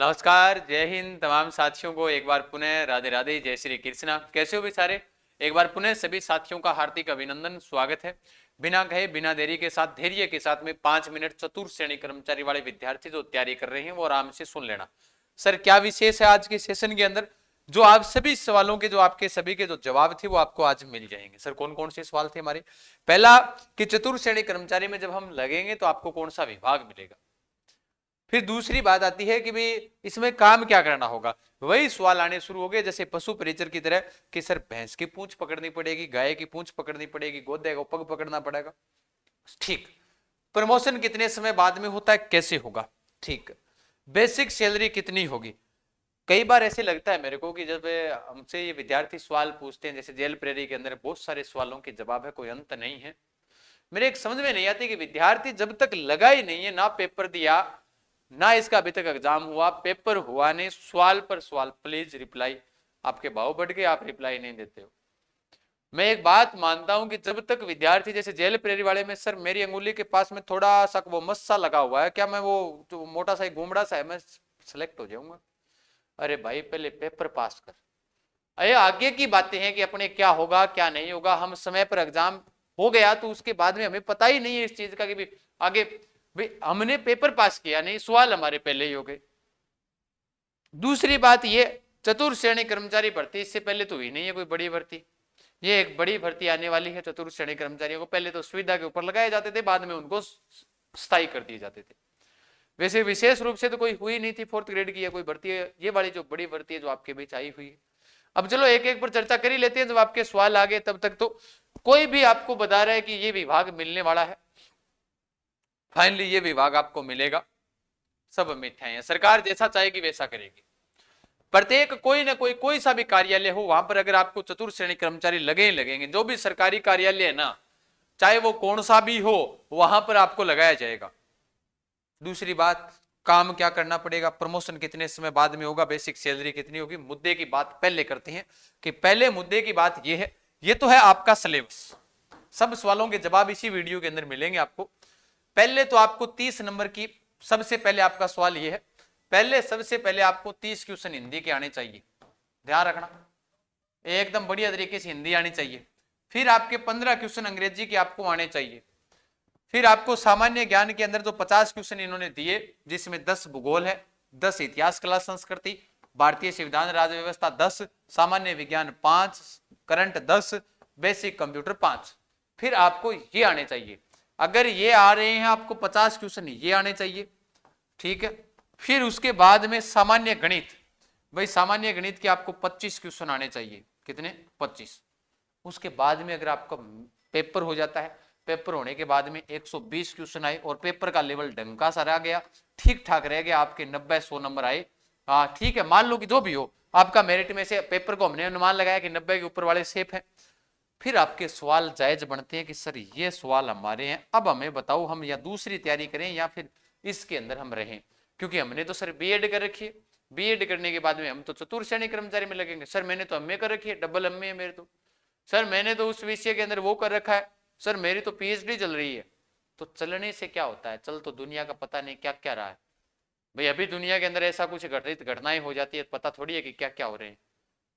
नमस्कार, जय हिंद तमाम साथियों को एक बार पुनः राधे राधे, जय श्री कृष्णा। कैसे हो भी सारे? एक बार पुनः सभी साथियों का हार्दिक अभिनंदन, स्वागत है। बिना कहे बिना देरी के साथ धैर्य के साथ में 5 मिनट चतुर्थ श्रेणी कर्मचारी वाले विद्यार्थी जो तैयारी कर रहे हैं वो आराम से सुन लेना। सर क्या विशेष है आज के सेशन के अंदर, जो आप सभी सवालों के जो आपके सभी के जो जवाब थे वो आपको आज मिल जाएंगे। सर कौन कौन से सवाल थे हमारे? पहला कि चतुर्थ श्रेणी कर्मचारी में जब हम लगेंगे तो आपको कौन सा विभाग मिलेगा। फिर दूसरी बात आती है कि भाई इसमें काम क्या करना होगा। वही सवाल आने शुरू हो गए जैसे पशु परिचर की तरह कि सर भैंस की पूंछ पकड़नी पड़ेगी, गाय की पूंछ पकड़नी पड़ेगी, गोदे को पग पकड़ना पड़ेगा। ठीक। प्रमोशन कितने समय बाद में होता है, कैसे होगा? ठीक। बेसिक सैलरी कितनी होगी? कई बार ऐसे लगता है मेरे को कि जब हमसे ये विद्यार्थी सवाल पूछते हैं, जैसे जेल प्रेरी के अंदर बहुत सारे सवालों के जवाब है, कोई अंत नहीं है। मेरे एक समझ में नहीं आती कि विद्यार्थी जब तक लगा ही नहीं है, ना पेपर दिया ना इसका अभी तक एग्जाम हुआ, पेपर हुआ नहीं, सवाल पर सवाल प्लीज रिप्लाई। आपके भाव बढ़ गए, आप रिप्लाई नहीं देते हो। मैं एक बात मानता हूं कि जब तक विद्यार्थी जैसे जेल प्रेरी वाले में, सर मेरी अंगुली के पास में थोड़ा सा वो मस्सा लगा हुआ है, क्या मैं वो जो मोटा सा घूमड़ा सा है मैं सिलेक्ट हो जाऊंगा? अरे भाई पहले पेपर पास कर। अरे आगे की बातें हैं कि अपने क्या होगा क्या नहीं होगा। हम समय पर एग्जाम हो गया तो उसके बाद में हमें पता ही नहीं है इस चीज का कि भी आगे भाई हमने पेपर पास किया नहीं, सवाल हमारे पहले ही हो गए। दूसरी बात ये, चतुर्थ श्रेणी कर्मचारी भर्ती इससे पहले तो हुई नहीं है कोई बड़ी भर्ती। ये एक बड़ी भर्ती आने वाली है। चतुर्थ श्रेणी कर्मचारियों को पहले तो सुविधा के ऊपर लगाए जाते थे, बाद में उनको स्थायी कर दिए जाते थे। वैसे विशेष रूप से तो कोई हुई नहीं थी फोर्थ ग्रेड की, कोई भर्ती है ये वाली जो बड़ी भर्ती है जो आपके बीच आई हुई है। अब चलो एक एक पर चर्चा कर ही लेते हैं। जब आपके सवाल आ गए तब तक तो कोई भी आपको बता रहा है कि ये विभाग मिलने वाला है, फाइनली ये विभाग आपको मिलेगा। सब मिथ्याएं हैं, सरकार जैसा चाहेगी वैसा करेगी। प्रत्येक कोई ना कोई सा भी कार्यालय हो, वहां पर अगर आपको चतुर्थ श्रेणी कर्मचारी लगे ही लगेंगे। जो भी सरकारी कार्यालय है ना, चाहे वो कौन सा भी हो, वहां पर आपको लगाया जाएगा। दूसरी बात, काम क्या करना पड़ेगा, प्रमोशन कितने समय बाद में होगा, बेसिक सैलरी कितनी होगी। मुद्दे की बात पहले करते हैं कि पहले मुद्दे की बात यह है, ये तो है आपका सिलेबस। सब सवालों के जवाब इसी वीडियो के अंदर मिलेंगे आपको। पहले तो आपको 30 नंबर की, सबसे पहले आपका सवाल यह है, पहले सबसे पहले आपको 30 क्वेश्चन हिंदी के आने चाहिए। ध्यान रखना, एकदम बढ़िया तरीके से हिंदी आनी चाहिए। फिर आपके 15 क्वेश्चन अंग्रेजी के आपको आने चाहिए। फिर आपको सामान्य ज्ञान के अंदर जो 50 क्वेश्चन इन्होंने दिए, जिसमें 10 भूगोल है, 10 इतिहास कला संस्कृति, भारतीय संविधान राज्य व्यवस्था 10, सामान्य विज्ञान 5, करंट 10, बेसिक कंप्यूटर 5। फिर आपको ये आने चाहिए। अगर ये आ रहे हैं आपको 50 क्वेश्चन, ये आने चाहिए। ठीक है। फिर उसके बाद में सामान्य गणित, भाई सामान्य गणित के आपको 25 क्वेश्चन आने चाहिए। कितने? 25। उसके बाद में अगर आपका पेपर हो जाता है, पेपर होने के बाद में 120 क्वेश्चन आए और पेपर का लेवल ढंग का सा रह गया, ठीक ठाक रह गया, आपके 90-100 नंबर आए, हाँ ठीक है, मान लो कि जो भी हो आपका मेरिट में से पेपर को हमने अनुमान लगाया कि 90 के ऊपर वाले सेफ है। फिर आपके सवाल जायज बनते हैं कि सर ये सवाल हमारे हैं, अब हमें बताओ हम या दूसरी तैयारी करें या फिर इसके अंदर हम रहें। क्योंकि हमने तो सर बीएड कर रखी है, बीएड करने के बाद में हम तो चतुर्थ श्रेणी कर्मचारी में लगेंगे। सर मैंने तो एमए कर रखी है, डबल एमए है मेरे तो। सर मैंने तो उस विषय के अंदर वो कर रखा है, सर मेरी तो पीएचडी चल रही है। तो चलने से क्या होता है, चल तो दुनिया का पता नहीं क्या क्या रहा है भाई। अभी दुनिया के अंदर ऐसा कुछ घटित घटनाएं हो जाती है, पता थोड़ी है कि क्या क्या हो रहे हैं।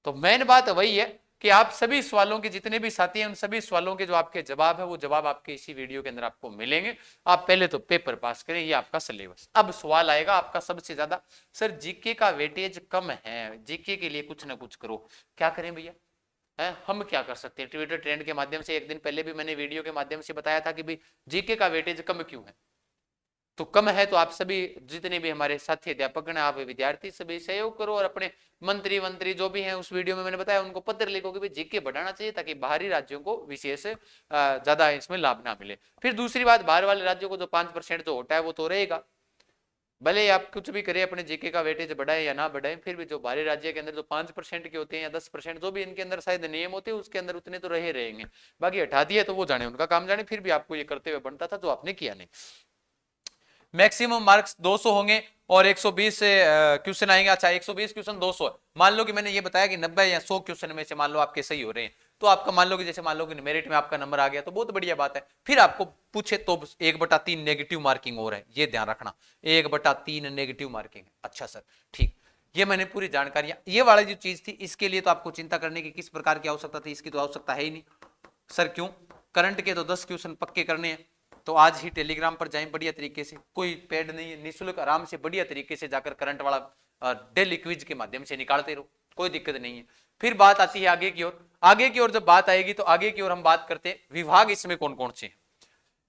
तो मेन बात वही है कि आप सभी सवालों के जितने भी साथी हैं, उन सभी सवालों के जो आपके जवाब है वो जवाब आपके इसी वीडियो के अंदर आपको मिलेंगे। आप पहले तो पेपर पास करें, ये आपका सिलेबस। अब सवाल आएगा आपका सबसे ज्यादा, सर जीके का वेटेज कम है, जीके के लिए कुछ ना कुछ करो। क्या करें भैया? हम क्या कर सकते हैं? ट्विटर ट्रेंड के माध्यम से एक दिन पहले भी मैंने वीडियो के माध्यम से बताया था कि भाई जीके का वेटेज कम क्यों है। तो कम है तो आप सभी जितने भी हमारे साथी अध्यापक हैं, आप विद्यार्थी सभी सहयोग करो और अपने मंत्री जो भी हैं, उस वीडियो में मैंने बताया उनको पत्र लिखो कि भाई जीके बढ़ाना चाहिए ताकि बाहरी राज्यों को विशेष ज्यादा इसमें लाभ ना मिले। फिर दूसरी बात, बाहर वाले राज्यों को जो 5% जो होता है वो तो रहेगा, भले आप कुछ भी करें अपने जीके का वेटेज बढ़ाए या ना बढ़ाए, फिर भी जो बाहरी राज्य के अंदर जो 5% के होते हैं या 10% जो भी इनके अंदर शायद नियम होते हैं, उसके अंदर उतने तो रहे रहेंगे। बाकी हटा दिए तो वो जाने, उनका काम जाने। फिर भी आपको ये करते हुए बनता था जो आपने किया नहीं। मैक्सिमम मार्क्स 200 होंगे और 120 क्वेश्चन आएंगे। अच्छा 120 क्वेश्चन 200, मान लो कि मैंने ये बताया कि 90 या 100 क्वेश्चन में से मान लो आपके सही हो रहे हैं, तो आपका मान लो कि जैसे मान लो कि मेरिट में आपका नंबर आ गया तो बहुत बढ़िया बात है। फिर आपको पूछे तो 1/3 नेगेटिव मार्किंग और है, ये ध्यान रखना, 1/3 नेगेटिव मार्किंग है। अच्छा सर ठीक, ये मैंने पूरी जानकारियां, ये वाली जो चीज थी इसके लिए तो आपको चिंता करने की किस प्रकार की आवश्यकता थी, इसकी तो आवश्यकता है ही नहीं। सर क्यों? करंट के तो 10 क्वेश्चन पक्के करने हैं, तो आज ही टेलीग्राम पर जाएं बढ़िया तरीके से, कोई पेड नहीं है, निःशुल्क आराम से बढ़िया तरीके से जाकर करंट वाला डेली क्विज के माध्यम से निकालते रहो, कोई दिक्कत नहीं है। फिर बात आती है आगे की ओर, आगे की ओर जब बात आएगी तो आगे की ओर हम बात करते हैं विभाग इसमें कौन कौन से हैं।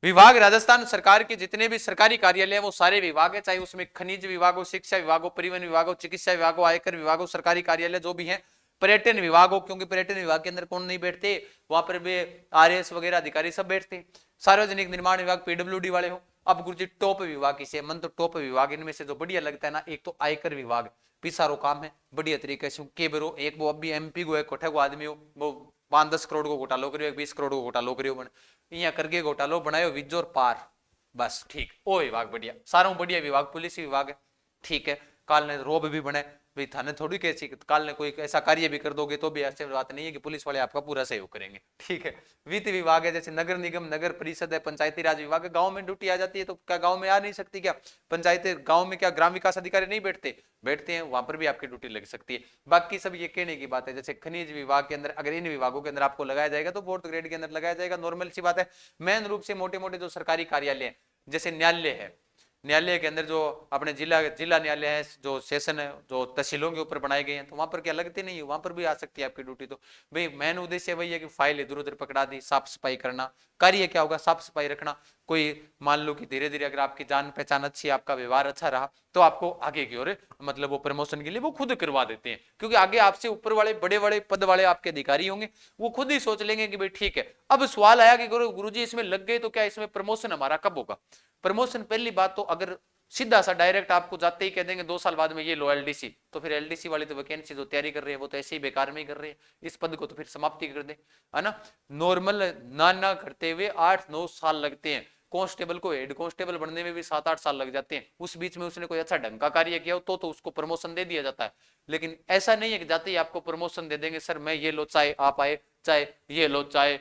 विभाग राजस्थान सरकार के जितने भी सरकारी कार्यालय हैं वो सारे विभाग है, चाहे उसमें खनिज विभाग हो, शिक्षा विभाग हो, परिवहन विभाग हो, चिकित्सा विभाग हो, आयकर विभाग हो, सरकारी कार्यालय जो भी है, पर्यटन विभाग हो, क्योंकि पर्यटन विभाग के अंदर कौन नहीं बैठते, वहां पर भी आरएएस वगैरह अधिकारी सब बैठते हैं। सार्वजनिक निर्माण विभाग पीडब्ल्यूडी वाले हो। अब गुरुजी टॉप विभाग किसे, मन तो टॉप विभाग इनमें से जो बढ़िया लगता है ना, एक तो आयकर विभाग, पिसारो काम है बढ़िया तरीके से के बरो, एक वो अभी एमपी को, एक कोठे को आदमी हो, वो 5-10 करोड़ को घोटालो करियो, 20 करोड़ को घोटालो करियो, बन यहाँ करके घोटालो बनायो विजोर पार, बस ठीक, ओ विभाग बढ़िया, सारों बढ़िया विभाग, पुलिस विभाग है, ठीक है। काल ने रोब भी बने भाई, थाने थोड़ी कैसी काल ने कोई ऐसा कार्य भी कर दोगे तो भी ऐसी बात नहीं है कि पुलिस वाले आपका पूरा सहयोग करेंगे, ठीक है। वित्त विभाग है, जैसे नगर निगम, नगर परिषद है, पंचायती राज विभाग है। गांव में ड्यूटी आ जाती है तो क्या गांव में आ नहीं सकती क्या पंचायती, गांव में क्या ग्राम विकास अधिकारी नहीं बैठते, बैठते हैं, वहां पर भी आपकी ड्यूटी लग सकती है। बाकी सब ये कहने की बात है, जैसे खनिज विभाग के अंदर अगर इन विभागों के अंदर आपको लगाया जाएगा तो 4th ग्रेड के अंदर लगाया जाएगा, नॉर्मल सी बात है। मेन रूप से मोटे मोटे जो सरकारी कार्यालय है, जैसे न्यायालय है, न्यायालय के अंदर जो अपने जिला न्यायालय है, जो सेशन है, जो तहसीलों के ऊपर बनाए गए हैं, तो वहां पर क्या लगते नहीं है, वहां पर भी आ सकती है आपकी ड्यूटी। तो भाई मेन उद्देश्य वही है कि फाइल इधर उधर पकड़ा दी, साफ सफाई करना, कार्य क्या होगा, साफ सफाई रखना। कोई मान लो कि धीरे धीरे अगर आपकी जान पहचान अच्छी, आपका व्यवहार अच्छा रहा, तो आपको आगे की ओर मतलब वो प्रमोशन के लिए वो खुद करवा देते हैं, क्योंकि आगे आपसे ऊपर वाले बड़े बड़े पद वाले आपके अधिकारी होंगे, वो खुद ही सोच लेंगे कि भाई ठीक है। अब सवाल आया कि गुरुजी इसमें लग गए तो क्या इसमें प्रमोशन हमारा कब होगा? प्रमोशन पहली बात तो अगर सीधा सा डायरेक्ट आपको जाते ही कह देंगे 2 साल बाद में ये लो एलडीसी, तो फिर एलडीसी वाली तो वैकेंसी जो तैयारी कर रहे हैं वो तो ऐसे ही बेकार में ही कर रहे हैं, इस पद को तो फिर समाप्ति कर दे, है ना। नॉर्मल ना करते हुए 8-9 साल लगते हैं, कांस्टेबल को हेड कांस्टेबल बनने में भी 7-8 साल लग जाते हैं। उस बीच में उसने कोई अच्छा ढंग का कार्य किया हो तो उसको प्रमोशन दे दिया जाता है। लेकिन ऐसा नहीं है कि जाते ही आपको प्रमोशन दे देंगे, सर मैं ये लो चाय आप आए, चाय ये लो चाय,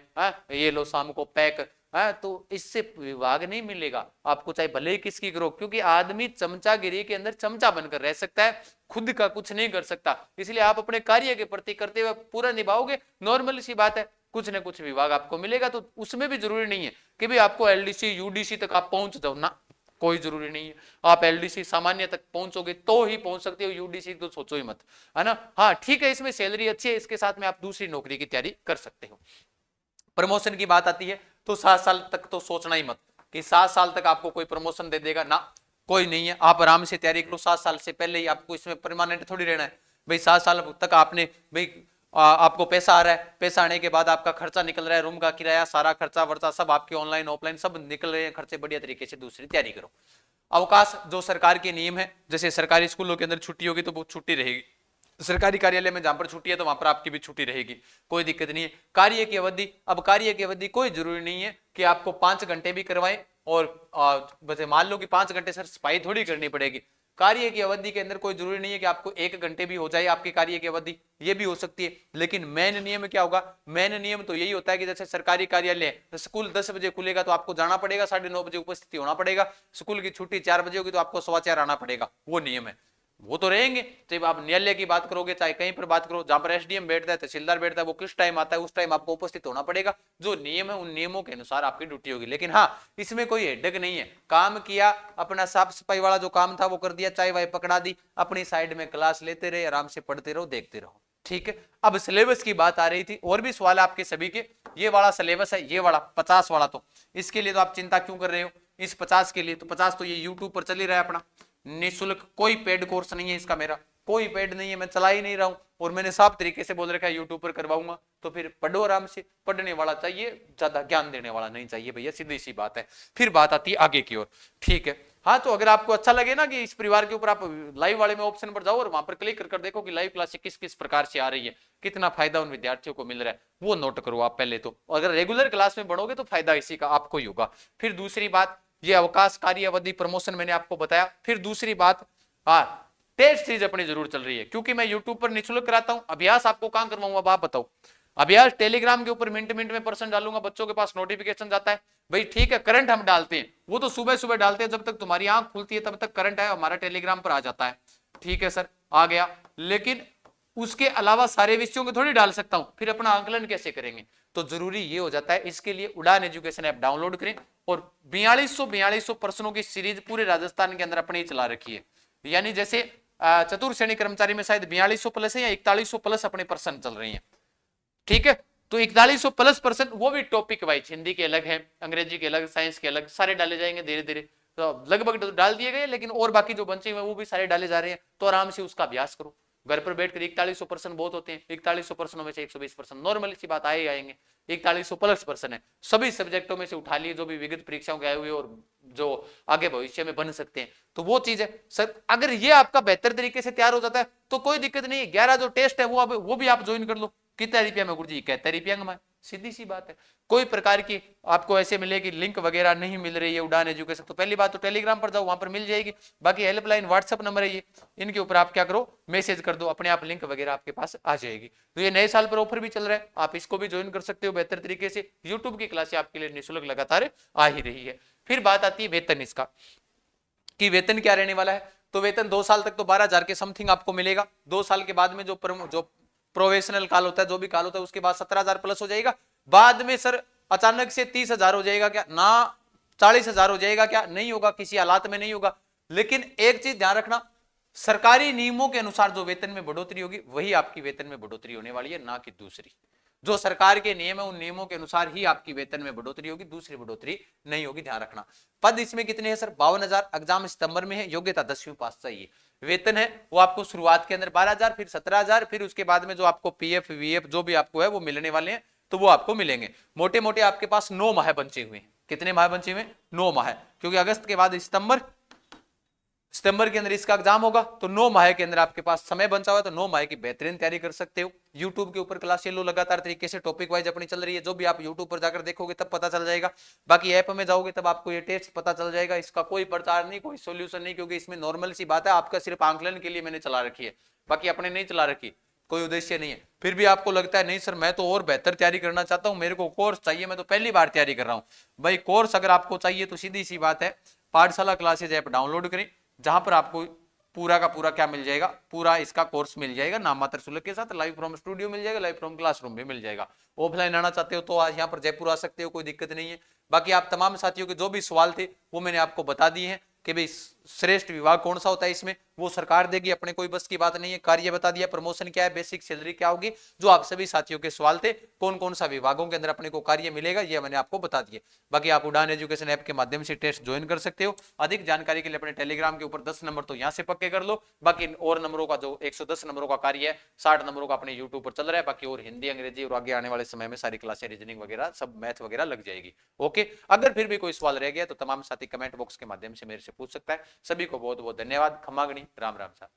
ये लो शाम को पैक, तो इससे विभाग नहीं मिलेगा आपको, चाहे भले ही किसकी करो, क्योंकि आदमी चमचागिरी के अंदर चमचा बनकर रह सकता है, खुद का कुछ नहीं कर सकता। इसलिए आप अपने कार्य के प्रति करते हुए पूरा निभाओगे, नॉर्मल सी बात है, कुछ ना कुछ विभाग आपको मिलेगा। तो उसमें भी जरूरी नहीं है कि भाई आपको एलडीसी यूडीसी तक आप पहुंच जाओ ना, कोई जरूरी नहीं है। आप एलडीसी सामान्य तक पहुंचोगे तो ही पहुंच सकते हो, यूडीसी तो सोचो ही मत, है ना। हाँ ठीक है, इसमें सैलरी अच्छी है, इसके साथ में आप दूसरी नौकरी की तैयारी कर सकते हो। प्रमोशन की बात आती है तो 7 साल तक तो सोचना ही मत कि 7 साल तक आपको कोई प्रमोशन दे देगा ना, कोई नहीं है। आप आराम से तैयारी करो, 7 साल से पहले ही आपको इसमें परमानेंट थोड़ी रहना है भाई। 7 साल तक आपने भाई आपको पैसा आ रहा है, पैसा आने के बाद आपका खर्चा निकल रहा है, रूम का किराया, सारा खर्चा वर्चा सब आपके ऑनलाइन ऑफलाइन सब निकल रहे हैं खर्चे, बढ़िया तरीके से दूसरी तैयारी करो। अवकाश जो सरकार के नियम है, जैसे सरकारी स्कूलों के अंदर छुट्टी होगी तो वो छुट्टी रहेगी, सरकारी कार्यालय में जहां पर छुट्टी है तो वहां पर आपकी भी छुट्टी रहेगी, कोई दिक्कत नहीं है। कार्य की अवधि, अब कार्य की अवधि कोई जरूरी नहीं है कि आपको 5 घंटे भी करवाएं, और मान लो कि 5 घंटे सर सफाई थोड़ी करनी पड़ेगी, कार्य की अवधि के अंदर कोई जरूरी नहीं है कि आपको 1 घंटे भी हो जाए आपकी कार्य की अवधि, ये भी हो सकती है। लेकिन मेन नियम क्या होगा? मेन नियम तो यही होता है कि जैसे सरकारी कार्यालय, स्कूल 10 बजे खुलेगा तो आपको जाना पड़ेगा, 9:30 बजे उपस्थिति होना पड़ेगा, स्कूल की छुट्टी 4 बजे होगी तो आपको 4:15 आना पड़ेगा, वो नियम है, वो तो रहेंगे। चाहे आप न्यायालय की बात करोगे, चाहे कहीं पर बात करो, जहां पर एसडीएम बैठता है, तहसीलदार बैठता है, वो किस टाइम आता है उस टाइम आपको उपस्थित होना पड़ेगा। जो नियम है उन नियमों के अनुसार आपकी ड्यूटी होगी। लेकिन हाँ, इसमें कोई हेडक नहीं है, काम किया अपना, साफ सफाई वाला जो काम था वो कर दिया, चाय वाय पकड़ा दी, अपनी साइड में क्लास लेते रहे, आराम से पढ़ते रहो, देखते रहो, ठीक है। अब सिलेबस की बात आ रही थी, और भी सवाल आपके सभी के। ये वाला सिलेबस है, ये वाला 50 वाला, तो इसके लिए तो आप चिंता क्यों कर रहे हो? इस 50 के लिए तो 50 तो ये यूट्यूब पर चल ही रहा है अपना, निःशुल्क, कोई पेड कोर्स नहीं है इसका, मेरा कोई पेड नहीं है, मैं चला ही नहीं रहा हूं, और मैंने साफ तरीके से बोल रखा है यूट्यूब पर करवाऊंगा। तो फिर पढ़ो आराम से, पढ़ने वाला चाहिए, ज्यादा ज्ञान देने वाला नहीं चाहिए भैया, सीधी सी बात है। फिर बात आती है आगे की ओर, ठीक है। हाँ, तो अगर आपको अच्छा लगे ना कि इस परिवार के ऊपर, आप लाइव वाले में ऑप्शन पर जाओ और वहां पर क्लिक कर देखो कि लाइव क्लास किस किस प्रकार से आ रही है, कितना फायदा उन विद्यार्थियों को मिल रहा है, वो नोट करो आप पहले तो। अगर रेगुलर क्लास में बढ़ोगे तो फायदा इसी का आपको ही होगा। फिर दूसरी बात, ये अवकाश, कार्य अवधि, प्रमोशन मैंने आपको बताया। फिर दूसरी बात, टेस्ट सीरीज अपनी जरूर चल रही है, क्योंकि मैं यूट्यूब पर निःशुल्क कराता हूं। अभ्यास आपको कहां करवाऊंगा आप बताओ? अब यार टेलीग्राम के ऊपर मिनट मिनट में पर्सन डालूंगा, बच्चों के पास नोटिफिकेशन जाता है, भाई ठीक है करंट हम डालते हैं, वो तो सुबह सुबह डालते हैं, जब तक तुम्हारी आंख खुलती है तब तक करंट है हमारा टेलीग्राम पर आ जाता है, ठीक है सर आ गया, लेकिन उसके अलावा सारे विषयों को थोड़ी डाल सकता हूं, फिर अपना आंकलन कैसे करेंगे? तो जरूरी ये हो जाता है, इसके लिए उड़ान एजुकेशन ऐप डाउनलोड करें और 4200 प्रश्नों की सीरीज पूरे राजस्थान के अंदर अपने ही चला रखी है। यानी जैसे चतुर्थ श्रेणी कर्मचारी में शायद 4200 प्लस है या 4100 प्लस अपने प्रश्न चल रही है, ठीक है, तो 4100 प्लस पर्सन, वो भी टॉपिक वाइज, हिंदी के अलग है, अंग्रेजी के अलग, साइंस के अलग, सारे डाले जाएंगे धीरे धीरे, तो लगभग डाल दिए गए, लेकिन और बाकी जो बचे हुए वो भी सारे डाले जा रहे हैं, तो आराम से उसका अभ्यास करो घर पर बैठकर। 4100 पर्सन बहुत होते हैं, 4100 पर्सनों में से 120 पर्सन नॉर्मली सी बात आए आएंगे, 4100 प्लस पर्सन है, सभी सब्जेक्टों में से उठा लिए जो भी विगत परीक्षाओं के आए हुए और जो आगे भविष्य में बन सकते हैं, तो वो चीज है सर। अगर ये आपका बेहतर तरीके से तैयार हो जाता है तो कोई दिक्कत नहीं है, 11 जो टेस्ट है वो भी आप ज्वाइन कर लो। कितना रुपया में गुरुजी? 71 रुपया कमाए, सीधी सी बात है। कोई प्रकार की आपको ऐसे मिलेगी लिंक वगैरह नहीं मिल रही है उड़ान एजुकेशन, तो पहली बात तो टेलीग्राम पर जाओ, वहां पर मिल जाएगी। बाकी हेल्पलाइन व्हाट्सएप नंबर है ये, इनके ऊपर आप क्या करो, मैसेज कर दो, अपने आप लिंक वगैरह आपके पास आ जाएगी। तो ये नए साल पर ऑफर भी चल रहा है, आप इसको भी ज्वाइन कर सकते हो बेहतर तरीके से। यूट्यूब की क्लासें आपके लिए निःशुल्क लगातार आ ही रही है। फिर बात आती है वेतन इसका, कि वेतन क्या रहने वाला है। तो वेतन 2 साल तक तो 12,000 के समथिंग आपको मिलेगा। 2 साल के बाद में जो प्रोफेशनल काल होता है, जो भी काल होता है, उसके बाद 17,000 प्लस हो जाएगा। बाद में सर अचानक से 30,000 हो जाएगा क्या? ना 40,000 हो जाएगा क्या? नहीं होगा, किसी हालात में नहीं होगा। लेकिन एक चीज ध्यान रखना, सरकारी नियमों के अनुसार जो वेतन में बढ़ोतरी होगी वही आपकी वेतन में बढ़ोतरी होने वाली है, ना कि दूसरी। जो सरकार के नियम है उन नियमों के अनुसार ही आपकी वेतन में बढ़ोतरी होगी, दूसरी बढ़ोतरी नहीं होगी, ध्यान रखना। पद इसमें कितने हैं सर? 52,000। एग्जाम सितंबर में है, योग्यता 10वीं पास चाहिए। वेतन है वो आपको शुरुआत के अंदर 12,000, फिर 17,000, फिर उसके बाद में जो आपको पीएफ वीएफ जो भी आपको है वो मिलने वाले हैं, तो वो आपको मिलेंगे। मोटे मोटे आपके पास 9 माह बचे हुए हैं। कितने माह बचे हुए? 9 माह, क्योंकि अगस्त के बाद सितंबर के अंदर इसका एग्जाम होगा, तो 9 माह के अंदर आपके पास समय बचा हुआ है, तो 9 माह की बेहतरीन तैयारी कर सकते हो। यूट्यूब के ऊपर क्लासें लो, लगातार तरीके से टॉपिक वाइज अपनी चल रही है, जो भी आप यूट्यूब पर जाकर देखोगे तब पता चल जाएगा। बाकी ऐप में जाओगे तब आपको ये टेस्ट पता चल जाएगा, इसका कोई प्रचार नहीं, कोई सोल्यूशन नहीं, क्योंकि इसमें नॉर्मल सी बात है, आपका सिर्फ आंकलन के लिए मैंने चला रखी है, बाकी अपने नहीं चला रखी, कोई उद्देश्य नहीं है। फिर भी आपको लगता है नहीं सर मैं तो और बेहतर तैयारी करना चाहता हूं, मेरे को कोर्स चाहिए, मैं तो पहली बार तैयारी कर रहा हूं। भाई कोर्स अगर आपको चाहिए तो सीधी सी बात है, पाठशाला क्लासेज ऐप डाउनलोड करें, जहां पर आपको पूरा का पूरा क्या मिल जाएगा, पूरा इसका कोर्स मिल जाएगा नाम मात्र शुल्क के साथ। लाइव फ्रॉम स्टूडियो मिल जाएगा, लाइव फ्रॉम क्लासरूम भी मिल जाएगा। ऑफलाइन आना चाहते हो तो आज यहाँ पर जयपुर आ सकते हो, कोई दिक्कत नहीं है। बाकी आप तमाम साथियों के जो भी सवाल थे वो मैंने आपको बता दिए हैं कि भाई श्रेष्ठ विभाग कौन सा होता है, इसमें वो सरकार देगी, अपने कोई बस की बात नहीं है। कार्य बता दिया, प्रमोशन क्या है, बेसिक सैलरी क्या होगी, जो आप सभी साथियों के सवाल थे, कौन कौन सा विभागों के अंदर अपने को कार्य मिलेगा, ये मैंने आपको बता दिए। बाकी आप उड़ान एजुकेशन ऐप के माध्यम से टेस्ट ज्वाइन कर सकते हो। अधिक जानकारी के लिए अपने टेलीग्राम के ऊपर 10 नंबर तो यहाँ से पक्के कर लो, बाकी और नंबरों का जो 110 नंबरों का कार्य है, 60 नंबरों का अपने यूट्यूब पर चल रहा है। बाकी और हिंदी अंग्रेजी और आगे आने वाले समय में सारी क्लासें रीजनिंग वगैरह सब मैथ वगैरह लग जाएगी। ओके, अगर फिर भी कोई सवाल रह गया तो तमाम साथी कमेंट बॉक्स के माध्यम से मेरे से पूछ सकता है। सभी को बहुत बहुत धन्यवाद, खमागणी, राम राम साहब।